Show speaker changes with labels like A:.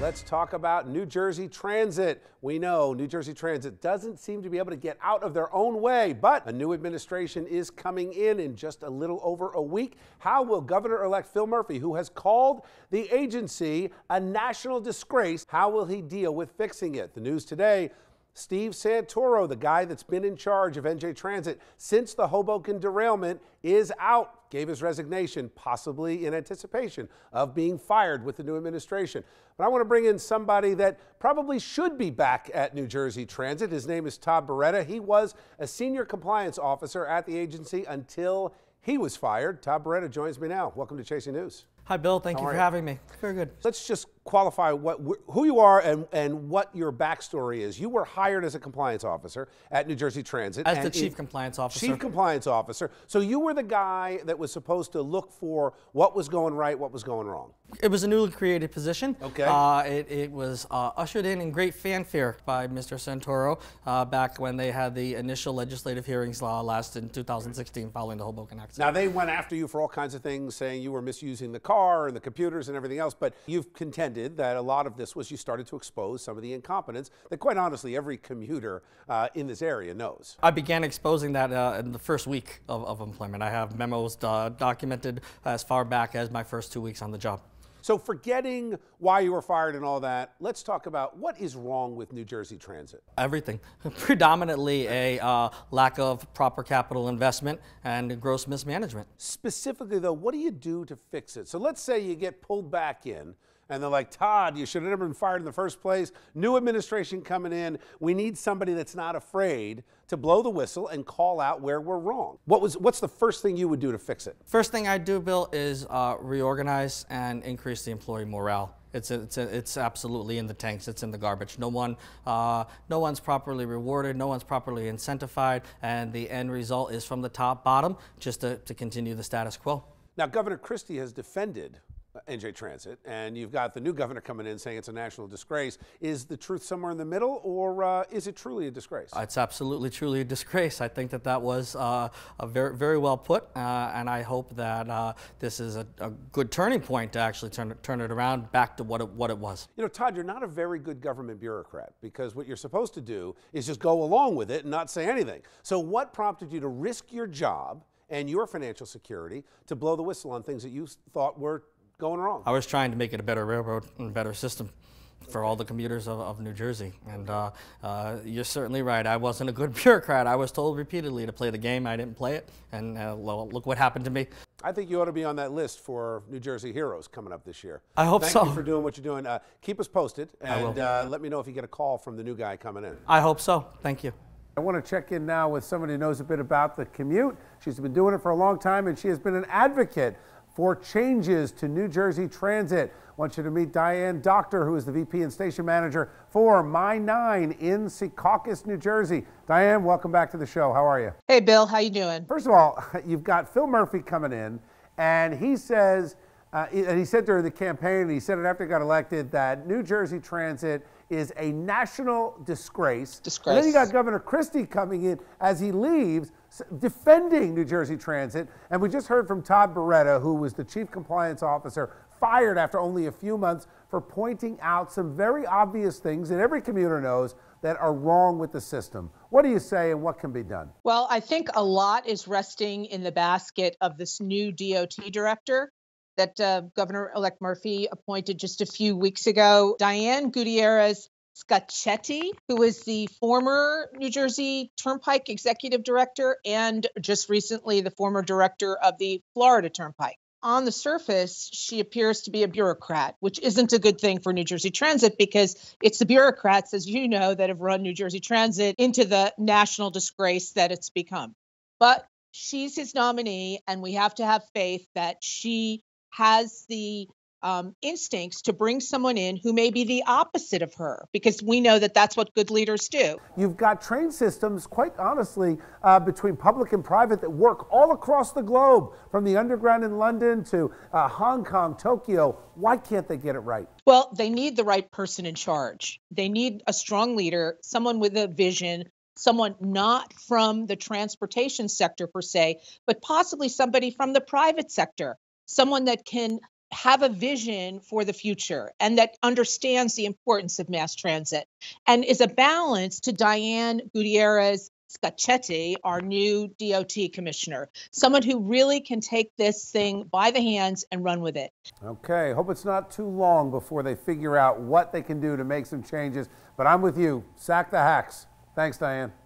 A: Let's talk about New Jersey Transit. We know New Jersey Transit doesn't seem to be able to get out of their own way, but a new administration is coming in just a little over a week. How will Governor-elect Phil Murphy, who has called the agency a national disgrace, how will he deal with fixing it? The news today, Steve Santoro, the guy that's been in charge of NJ Transit since the Hoboken derailment, is out, gave his resignation, possibly in anticipation of being fired with the new administration. But I want to bring in somebody that probably should be back at New Jersey Transit. His name is Todd Beretta. He was a senior compliance officer at the agency until he was fired. Todd Beretta joins me now. Welcome to Chasing News.
B: Hi, Bill. Thank you for having me. Very good.
A: Let's just qualify who you are and what your backstory is. You were hired as a compliance officer at New Jersey Transit.
B: As the chief compliance officer.
A: Chief compliance officer. So you were the guy that was supposed to look for what was going right, what was going wrong.
B: It was a newly created position.
A: Okay.
B: It was ushered in great fanfare by Mr. Santoro back when they had the initial legislative hearings last in 2016 following the Hoboken accident.
A: Now, they went after you for all kinds of things, saying you were misusing the car and the computers and everything else, but you've contended that a lot of this was you started to expose some of the incompetence that, quite honestly, every commuter in this area knows.
B: I began exposing that in the first week of employment. I have memos documented as far back as my first 2 weeks on the job.
A: So forgetting why you were fired and all that, let's talk about what is wrong with New Jersey Transit.
B: Everything. Predominantly a lack of proper capital investment and gross mismanagement.
A: Specifically, though, what do you do to fix it? So let's say you get pulled back in and they're like, Todd, you should have never been fired in the first place. New administration coming in. We need somebody that's not afraid to blow the whistle and call out where we're wrong. What's the first thing you would do to fix it?
B: First thing I'd do, Bill, is reorganize and increase the employee morale. It's absolutely in the tanks. It's in the garbage. No one's properly rewarded. No one's properly incentivized, and the end result is from the top bottom, just to continue the status quo.
A: Now, Governor Christie has defended NJ Transit, and you've got the new governor coming in saying it's a national disgrace. Is the truth somewhere in the middle, or is it truly a disgrace?
B: It's absolutely, truly a disgrace. I think that was very, very well put, and I hope that this is a good turning point to actually turn it around back to what it was.
A: You know, Todd, you're not a very good government bureaucrat, because what you're supposed to do is just go along with it and not say anything. So what prompted you to risk your job and your financial security to blow the whistle on things that you thought were going wrong?
B: I was trying to make it a better railroad and a better system for all the commuters of New Jersey. And you're certainly right. I wasn't a good bureaucrat. I was told repeatedly to play the game. I didn't play it. And look what happened to me.
A: I think you ought to be on that list for New Jersey heroes coming up this year.
B: I hope so.
A: Thank you for doing what you're doing. Keep us posted, and let me know if you get a call from the new guy coming in.
B: I hope so. Thank you.
A: I want to check in now with someone who knows a bit about the commute. She's been doing it for a long time, and she has been an advocate for changes to New Jersey Transit. I want you to meet Diane Doctor, who is the VP and station manager for My 9 in Secaucus, New Jersey. Diane, welcome back to the show. How are you?
C: Hey, Bill. How you doing?
A: First of all, you've got Phil Murphy coming in, and he says, and he said during the campaign, and he said it after he got elected, that New Jersey Transit is a national disgrace. And then you got Governor Christie coming in as he leaves, defending New Jersey Transit. And we just heard from Todd Beretta, who was the chief compliance officer, fired after only a few months for pointing out some very obvious things that every commuter knows that are wrong with the system. What do you say, and what can be done?
C: Well, I think a lot is resting in the basket of this new DOT director that Governor-elect Murphy appointed just a few weeks ago. Diane Gutierrez Scacchetti, who is the former New Jersey Turnpike executive director and just recently the former director of the Florida Turnpike. On the surface, she appears to be a bureaucrat, which isn't a good thing for New Jersey Transit, because it's the bureaucrats, as you know, that have run New Jersey Transit into the national disgrace that it's become. But she's his nominee, and we have to have faith that she has the instincts to bring someone in who may be the opposite of her, because we know that that's what good leaders do.
A: You've got train systems, quite honestly, between public and private that work all across the globe, from the underground in London to Hong Kong, Tokyo. Why can't they get it right?
C: Well, they need the right person in charge. They need a strong leader, someone with a vision, someone not from the transportation sector per se, but possibly somebody from the private sector, someone that can have a vision for the future and that understands the importance of mass transit and is a balance to Diane Gutierrez Scacchetti, our new DOT commissioner, someone who really can take this thing by the hands and run with it.
A: Okay, hope it's not too long before they figure out what they can do to make some changes. But I'm with you. Sack the hacks. Thanks, Diane.